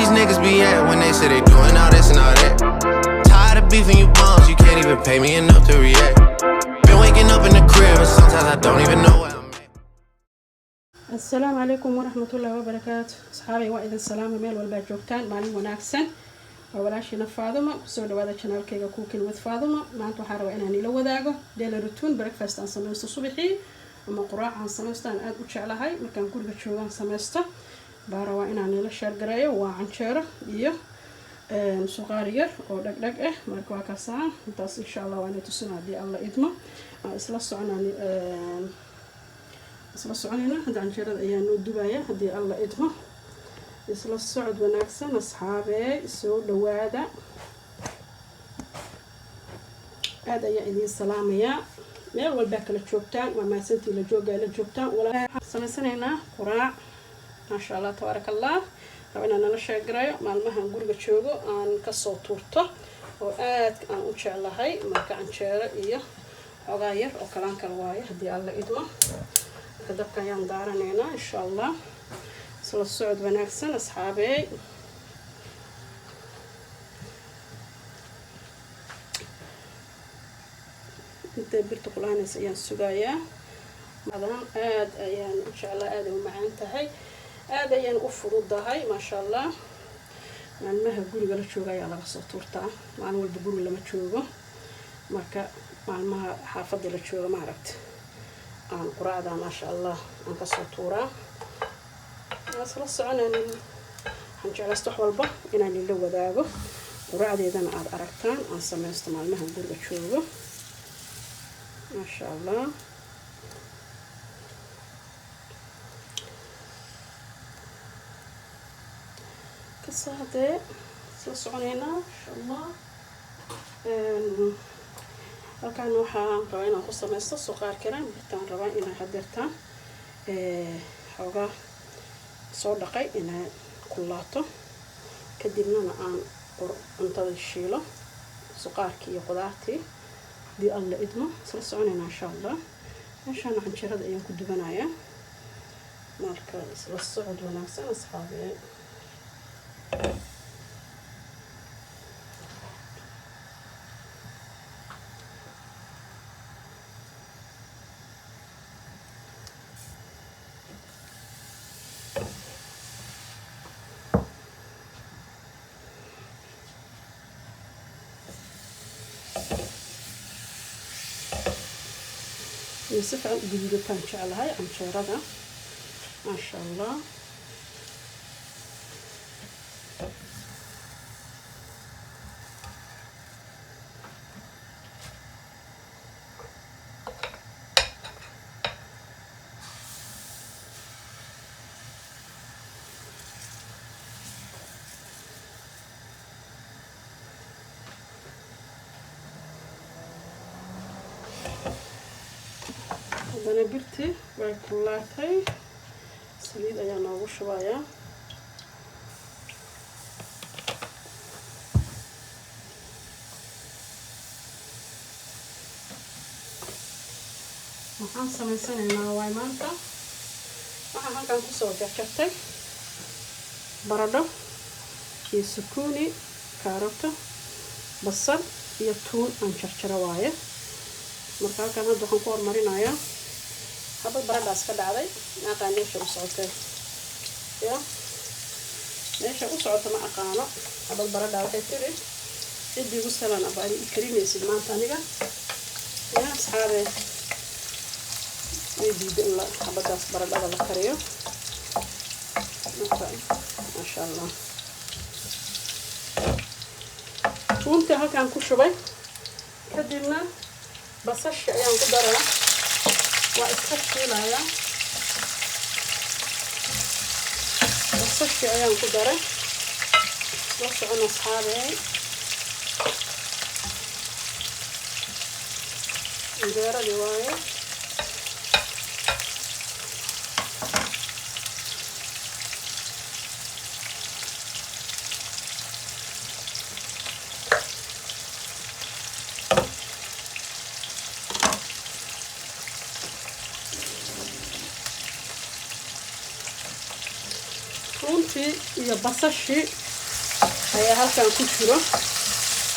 these niggas be at when they say they doing all this and all that? Tired of beefing you bums, you can't even pay me enough to react. Been waking up in the crib and sometimes I don't even know where I'm at. السلام عليكم ورحمة الله وبركاته. أصحابي وإذا السلام ميل والباجوكتان مالي وناكسن وولاشينا فاطمة سو هذا channel كيغا كوكين with فاطمة ما أنتو حارة وإناني لو ذاقو ديل روتين بريكفاست عن سميستو صبحي وما قراء عن سميستو أن أدو شعلهاي مكان كل بتشوغ عن سميستو بارا وإناني لشار قراية وعن شارة إيه سوغارير أو دق مركوا كاسان انتاس إن شاء الله وأنا تسنى دي الله إدمه إسلا سعناني isla soconayna hadda canjeerada ayaa noo dubaya hadii alla idmo isla socod wanaagsan asxaabey soo dhawaada aad ayaa idin salaamaya meel walba kala joogtaan waa maasantii la joogtaan wala sameysanaynaa quraac ma sha Allah tabarakallah rabana nala sheegarayo maalmahan guriga joogo aan ka soo tuurto oo aad aan u jeclahay marka canjeero iyo xogaa yar oo kalaan kala waayo hadii alla idmo dabka ayaan daaranaynaa insha Allah isla socod wanaagsan asxaabey inta birta qulaanaysa ayaan sugayaa madan aad ayaan insha Allah aad u macaan tahay aad ayaan u fududahay ma sha Allah maalmaha guriga la jooga ayaa laga soo tuurtaa maalin walba guriga lama joogo marka maalmaha xaafadda la jooga ma aragtay aan quraacda ma sha Allah aan ka soo tuuraa asla soconayna aan jeclaysto wax walba inaan la wadaago quraacdeedana aad aragtaan aan sameysto maalmaha guriga joogo ma sha Allah kasaade asla soconayna insha Allah halkaan waxaan rabaa inaan ku sameysto suqaar karan intaan rabaa inaan hadirtaan xoogaa soo dhaqay inaan kulaato kadibna aan cuntada shiilo suqaarkii iyo qudaartii dii alla idmo isla soconayna insha Allah meeshaan canjeerada ayaan ku dubanayaa marka isla socod wanaagsan asxaabey يوسف عن جديد كان شعلها عن شيرها ما شاء الله أنا برتي وكلاتي سليد أيانا وشوية waxaan sameysanaynaa waay maanta waxaan halkaan kusoo jarjartay baradho iyo sukuuni kaarooto basal iyo tuun aan jarjaro waaye marka halkaan hadda waxaan ku hormarinayaa habad baradhaas ka dhacday aqaan meesha u socotay ya meesha u socota ma aqaano habad baradha waxay tiri cidii ugu salan abaari karinaysid maanta aniga ya asxaabe way diiday la habadaas baradhada la kariyo ma sha Allah tunta halkaan ku shubay kadibna basasha ayaan ku daraa waa iska shiilaya basasha ayaan ku daray la socon asxaabey canjeeradi waaye runtii iyo basashii ayaa halkan ku jiro.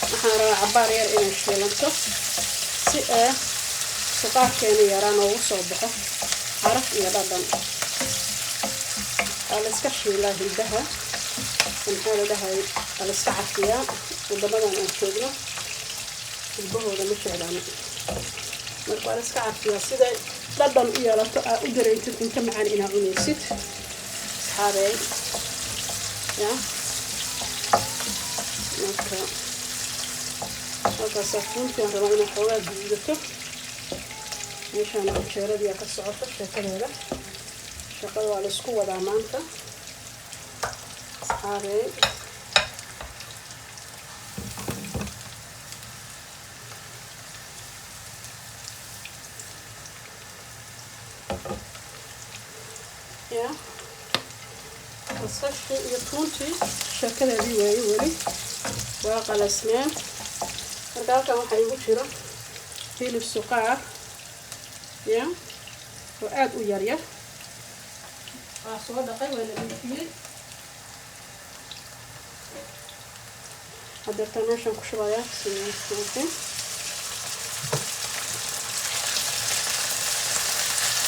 waxaan rabaa cabaar yar inay shiilanto si suqaarkeena yaraan ugu soo baxo caraf iyo dhadhan. la iska shiilaa hilbaha maxaa la dhahay la iska cafiyaa. wadamadan aan joogno hilbahooda ma jeclaan, marka la iska cafiyaa siday dhadhan u yeelato aa u dareentid inta macaan inaa cunaysid asxaabey. ya marka halkaas safuntaan rabaa inay xoogaa guudato. meeshaan canjeeradii ka socoto sheekadeeda. shaqada waa la isku wadaa maanta asxaabey. ya basashii iyo tuuntii sheekadeedii waaye weli waa qalasneen. marka halkan waxaa igu jiro hilib suqaar ya oo aad u yaryar. waa soo dhaqay waa la dhiifiyey. hadeertaan meeshaan ku shubayaa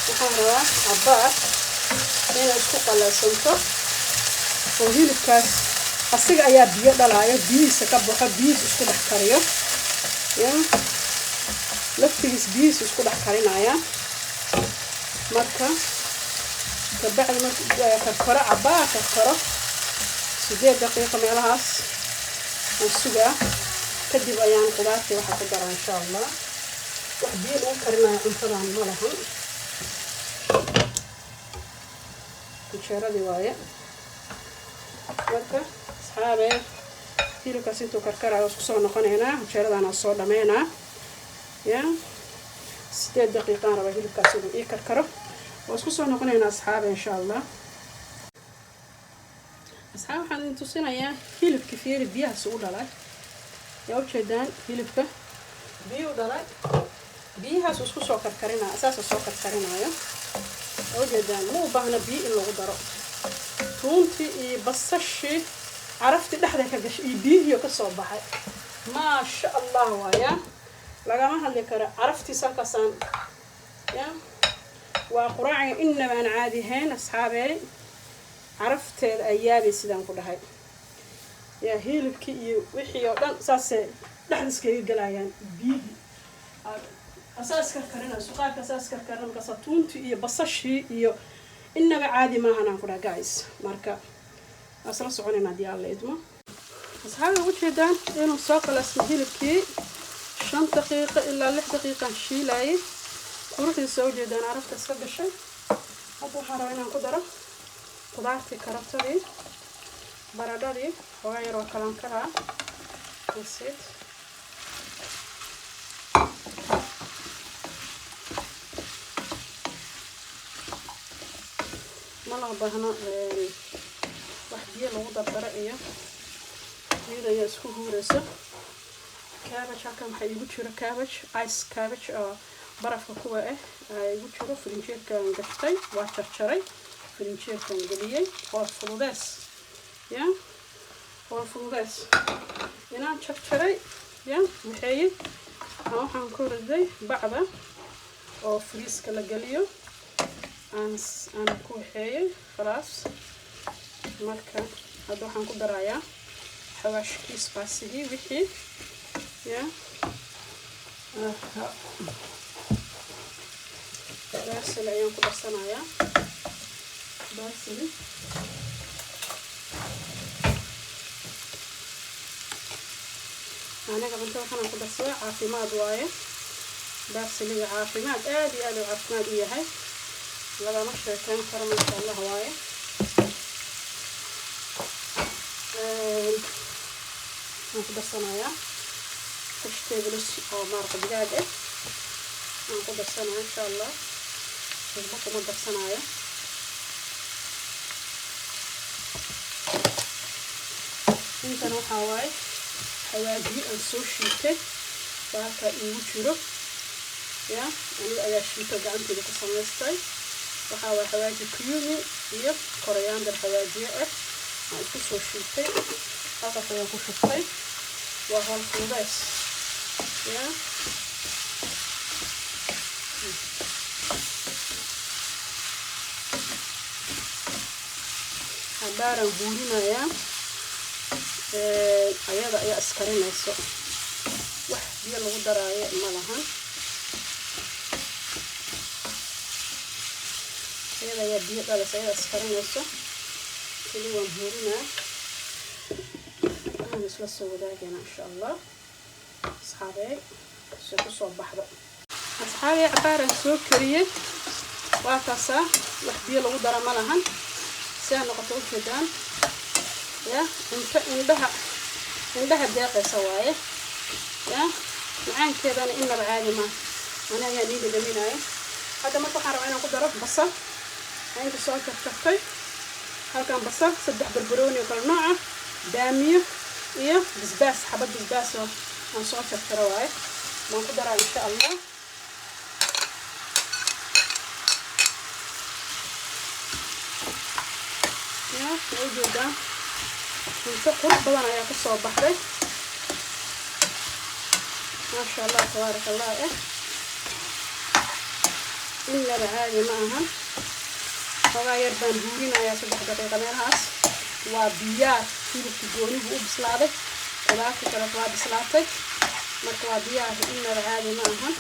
waxaan rabaa cabaar inay isku qalaysanto oo hilibkaas asiga ayaa biyo dhalaayo, biyihiisa ka baxo, biyihiisa isku dhex kariyo. laftigiis biyihiisa isku dhex karinaya. marka kabacdi marka karkaro cabaar karkaro 8 daqiiqo meelahaas aan sugaa. kadib ayaan qudaartii waxa ku daraa insha allah. wax biyo lagu karinayo cuntadan ma lahan. canjeeradii waaye. marka asxaabey hilibkaas intuu karkarayo isku soo noqonaynaa. canjeeradana soo dhameynaa. ya 8 daqiiqaan raba hilibkaas inuu ii karkaro. waa isku soo noqonaynaa asxaabey insha allah. asxaab waxaan idin tusinayaa hilibka fiiri biyahaas u dhalay. yaa ujeedaan hilibka biyo u dhalay. biyahaas isku soo karkarinaa asaasa soo karkarinayo. ujeedaan ma u baahna biyo in lagu daro. tuuntii iyo basashii caraftii dhexda ka gashay iyo biyihii ka soo baxay maasha allah waaya. lagama hadli karo caraftiisa halkaasaan. ya waa quraac inaba aan caadi ahayn asxaabey. carafteeda ayaabay sidaan ku dhahay. ya hilibkii iyo wixii oo dhan saasay dhexda iskaga galayaan biyihii. asaas karkarina suqaarka asaas karkarina markaas tuuntii iyo basashii iyo inaba caadi maahan aan ku dhahay guys. marka asla soconayna hadii alla idmo. asxaabta ujeedaan inuu soo qalasmo hilibkii 5 daqiiqo ilaa 6 daqiiqaan shiilayay. quruxdiisa ujeedaan carafta iska gashay. hadda waxaan rabaa inaan ku daro qudaartii karotadii baradhadii oo yar oo kalan karaa basiid. ma loo baahno wax biyo lagu dardaro iyo iyada isku huurayso. cabbage halkan waxaa igu jiro cabbage ice cabbage oo barafka kuwa igu jiro. firinjeerkaan gashtay waa jarjaray. firinjeerkaan geliyey. waa fududees. ya waa fududees inaan jarjaray. ya waxeeye waxaan ku riday bacda oo friiska la geliyo. aan ku waxeeyey khalaas. marka hadda waxaan ku darayaa xawaashkii spaasigii wixii. ya basil ayaan ku darsanayaa. basil anaga cunto waxaan ku darsadaa caafimaad waaye. basiliga caafimaad aad iyo aad u caafimaad u yahay. lagama sheekeyn karo masha allah waaye. waxaan ku darsanayaa vegetables oo maraq digaag aan ku darsanayo insha allah. hilbo kuma darsanayo. intan waxaa waaye xawaajiye aan soo shiitay baalka igu jiro. ya aniga ayaa shiito gacanteyda ku samaystay. waxaa waa xawaaji kuyumi iyo koriander xawaajiye aan isku soo shiitay. halkaas ayaan ku shubtay waa hal fuudays ya haddaaran huurinayaa ayada ayaa iskarinayso wax biyo lagu daraayo ma lahan ayada ayaa biyo dhalaysa ayada iskarinayso keli waan huurinaa aan isla soo wadaagayna insha allah asxaabey si kusoo baxdo asxaabey cabaaran soo kariyey waa taasaa wax biyo lagu dara ma lahan si aan noqoto ujeedaan ya inta indhaha deeqaysa waaye ya macaankeedana inaba caadi ma ana ayaa dhiiga dhaminaayo hadda marka waxaan rabaa inaan ku daro basal inta soo jarjartay halkan basal 3 barbarooni oo kala nooca daamiyo iyo basbaas xabad basbaas oo aan soo jarjaro waaye waan ku daraa insha allah ya ujeedaan inta qurux badan ayaa ka soo baxday ما شاء الله تبارك الله إلا بعادي معها وغير بنهورين يا 3 دقيقة منهاس وبيار كيلو تجوني هو بسلاده ولكن كرفوا بسلاته مركوا بيار إلا بعادي معها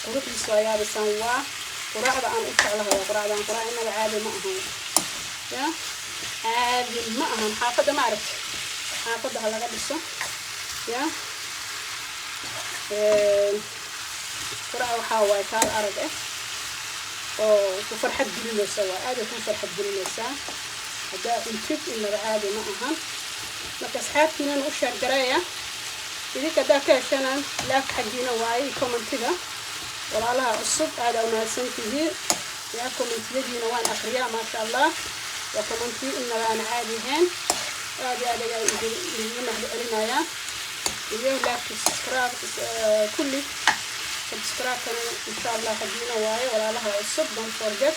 ورد السويا بسوا ورعد عن أطلعها ورعد عن قراء إلا بعادي معها يا عادي معها حافظة ما عرفت حافظة على قدسه يا قراء وحاوي كار أرد oo ku farxad gelinaysa waa aad ku farxad gelinaysa hada intii in la caadi ma ahan marka asxaabtiina u sheer gareeya idinka ka heshanaan laak xaqiina waay commentiga walaalaha cusub aad u mahadsantihiin ya commentiyadiina waan akhriyaa ma sha Allah wa commenti in la aan caadihin aad ayaa idin mahadcelinaya iyo laak subscribe kulli subscribe إن شاء الله حقنا واي ولا لها عصب don't forget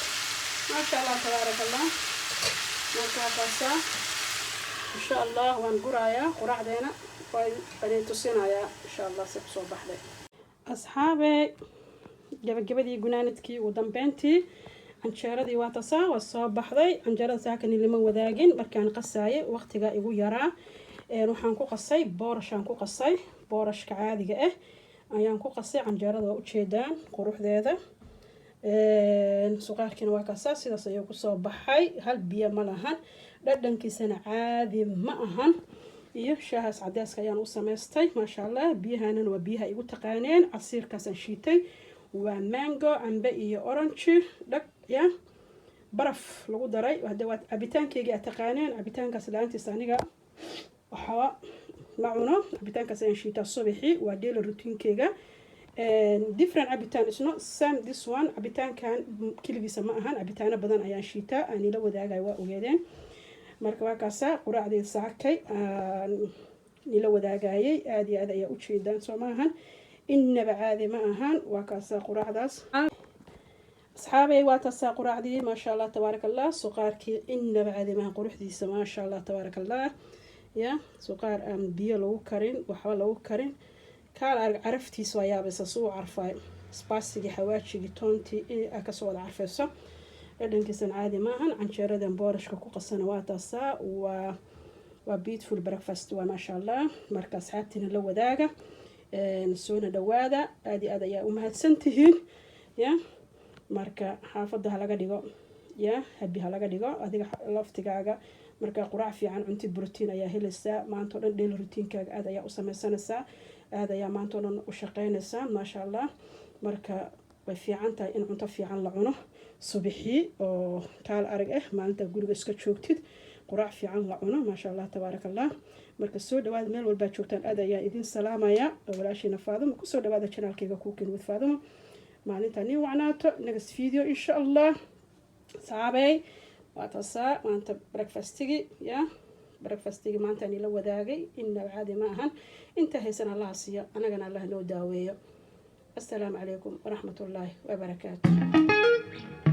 ما شاء الله تبارك الله وكافاسا إن شاء الله ونقرايا قرعدنا فنتصينا يا إن شاء الله سبصو بحدي أصحابي جبدي جنانتكي ودمبنتي عنشاردي واتصا والصوب بحدي عنشارد ساكن اللي مو ذاقين بركان قصاي وقت جا يقول يرى روحان كو قصاي بورشان كو قصاي بورش كعادي ayaan ku qasay canjeerada u jeedaan quruxdeeda suqaarkina waa kaasa sidaas ayuu ku soo baxay hal biyo ma lahan dhadhankiisana caadi ma ahan iyo shaahaas cadeyska ayaan u sameystay ma sha Allah biyahanan waa biyaha igu taqaaneen casiirkaas aan shiitay waa mango ambe iyo orange dhag ya baraf lagu daray hada waa cabitaankeyga aad taqaaneen cabitaankaas laantiisa aniga waxa معنا عبيتان كسان شيتا صبحي وديل الروتين كيجا different عبيتان is not same this one عبيتان كان كل بيسمعهن عبيتانا بدن أيان شيتا أني لو ذا جاي وجدين مركبا كاسا قرع عدي ساكي نلو ذا جاي عادي هذا يا أشيدان سمعهن إن بعادي معهن وكاسا قرع داس أصحابي واتسا قرع عدي ما شاء الله تبارك الله سقارك إن بعادي ما قرح دي ما شاء الله تبارك الله يا سكر بيا لو كارين وحول لو كارين كار عرفتي سويا بس سو عرفاي سباسي حواشي تونتي أكسود عرفسه لأن كيسن عادي معهن عن شردن بورش كوكو سنوات الساعة وبيتفول بريكفاست وما شاء الله مركز حاتين لو ذاك نسونا دوادا ادي هذا يا امهات سنتين يا marka xaafada laga dhigo ya habiha laga dhigo adiga laftigaaga marka quraac fiican cunti protein ayaa helaysaa maanta dhan dheel routinkaaga aad ayaa u sameeysanaysaa aad ayaa maanta dhan u shaqeynaysaa ma sha Allah marka way fiican tahay in cunto fiican la cuno subaxii oo taal arag maalinta guriga iska joogtid quraac fiican la cuno ma sha Allah tabarakallah marka soo dhawaad meel walba joogtaan aad ayaa idin salaamaya walaashina Faadimo ku soo dhawaada channelkayga Cooking with Faadimo maalinta wacnaato next video insha Allah saabay waatasa maanta breakfastigi ya breakfastigi maanta ni la wadaagay inna caadi ma ahan inta haysan Allah siiyo anagana Allah noo daaweeyo assalaamu alaykum wa rahmatullahi wa barakaatuh